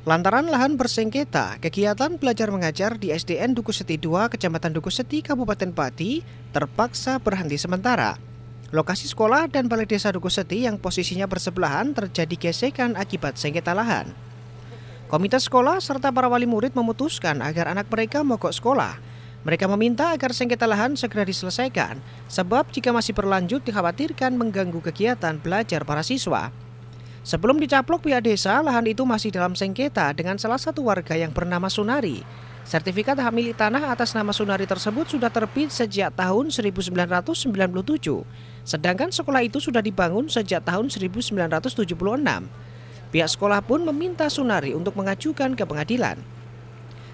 Lantaran lahan bersengketa, kegiatan belajar mengajar di SDN Duku Seti 2, Kecamatan Duku Seti, Kabupaten Pati, terpaksa berhenti sementara. Lokasi sekolah dan Balai Desa Duku Seti yang posisinya bersebelahan terjadi gesekan akibat sengketa lahan. Komite sekolah serta para wali murid memutuskan agar anak mereka mogok sekolah. Mereka meminta agar sengketa lahan segera diselesaikan, sebab jika masih berlanjut dikhawatirkan mengganggu kegiatan belajar para siswa. Sebelum dicaplok pihak desa, lahan itu masih dalam sengketa dengan salah satu warga yang bernama Sunari. Sertifikat hak milik tanah atas nama Sunari tersebut sudah terbit sejak tahun 1997, sedangkan sekolah itu sudah dibangun sejak tahun 1976. Pihak sekolah pun meminta Sunari untuk mengajukan ke pengadilan.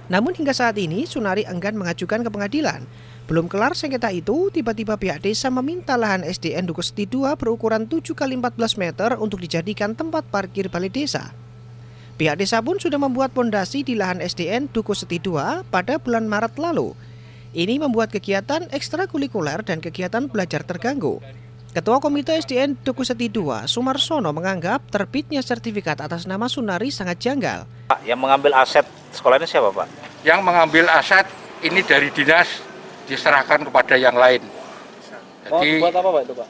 Namun hingga saat ini Sunari enggan mengajukan ke pengadilan. Belum kelar sengketa itu, tiba-tiba pihak desa meminta lahan SDN Duku Seti 2 berukuran 7 x 14 meter untuk dijadikan tempat parkir balai desa. Pihak desa pun sudah membuat pondasi di lahan SDN Duku Seti 2 pada bulan Maret lalu. Ini membuat kegiatan ekstrakurikuler dan kegiatan belajar terganggu. Ketua Komite SDN Duku Seti 2, Sumarsono, menganggap terbitnya sertifikat atas nama Sunari sangat janggal. Pak, yang mengambil aset sekolah ini siapa, Pak? Yang mengambil aset ini dari dinas diserahkan kepada yang lain. Jadi, mau buat apa Pak itu Pak?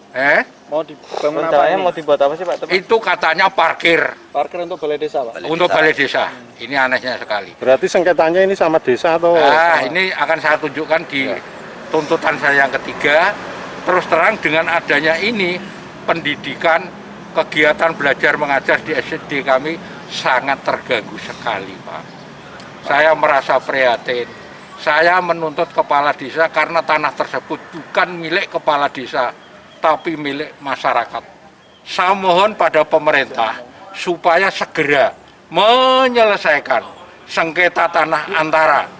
Mau dibangun apa ini? Mau dibuat apa sih Pak? Itu katanya parkir. Parkir untuk balai desa Pak? Untuk balai desa. Ini anehnya sekali. Berarti sengketanya ini sama desa atau? Ini akan saya tunjukkan di tuntutan saya yang ketiga. Terus terang dengan adanya ini, pendidikan, kegiatan belajar mengajar di SD kami sangat terganggu sekali Pak. Saya merasa prihatin. Saya menuntut kepala desa karena tanah tersebut bukan milik kepala desa, tapi milik masyarakat. Saya mohon pada pemerintah supaya segera menyelesaikan sengketa tanah antara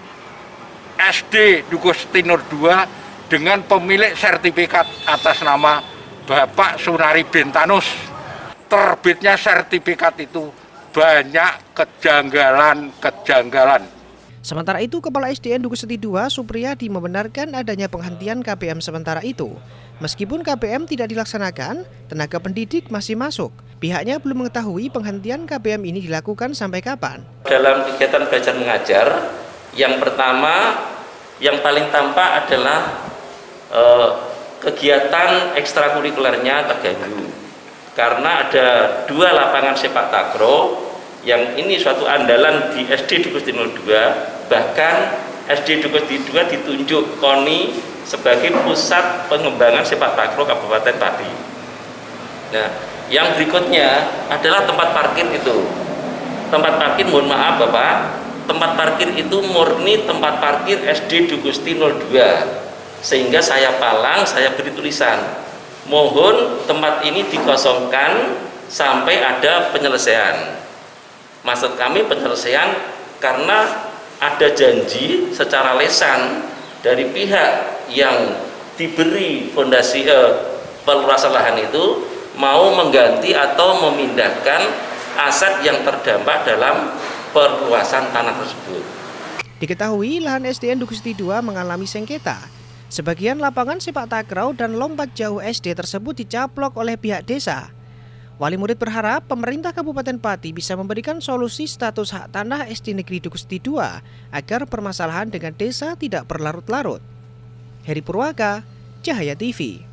SD Duku Seti 2 dengan pemilik sertifikat atas nama Bapak Sunari Bentanus. Terbitnya sertifikat itu banyak kejanggalan. Sementara itu, Kepala SDN Duku Seti 2, Supriyadi, membenarkan adanya penghentian KPM sementara itu. Meskipun KPM tidak dilaksanakan, tenaga pendidik masih masuk. Pihaknya belum mengetahui penghentian KPM ini dilakukan sampai kapan. Dalam kegiatan belajar mengajar, yang pertama, yang paling tampak adalah kegiatan ekstrakurikulernya terganggu. Karena ada 2 lapangan sepak takraw, yang ini suatu andalan di SD Duku Seti 02, bahkan SD Duku Seti 2 ditunjuk KONI sebagai pusat pengembangan sepak takraw Kabupaten Pati. Nah, yang berikutnya adalah tempat parkir itu. Tempat parkir, mohon maaf Bapak, tempat parkir itu murni tempat parkir SD Duku Seti 02. Sehingga saya palang, saya beri tulisan, mohon tempat ini dikosongkan sampai ada penyelesaian. Maksud kami penyelesaian karena ada janji secara lisan dari pihak yang diberi fondasi peluasan lahan itu mau mengganti atau memindahkan aset yang terdampak dalam perluasan tanah tersebut. Diketahui lahan SDN Duku Seti 2 mengalami sengketa. Sebagian lapangan sepak takraw dan lompat jauh SD tersebut dicaplok oleh pihak desa. Wali murid berharap pemerintah Kabupaten Pati bisa memberikan solusi status hak tanah SD Negeri Duku Seti 2 agar permasalahan dengan desa tidak berlarut-larut. Heri Purwaka, Cahaya TV.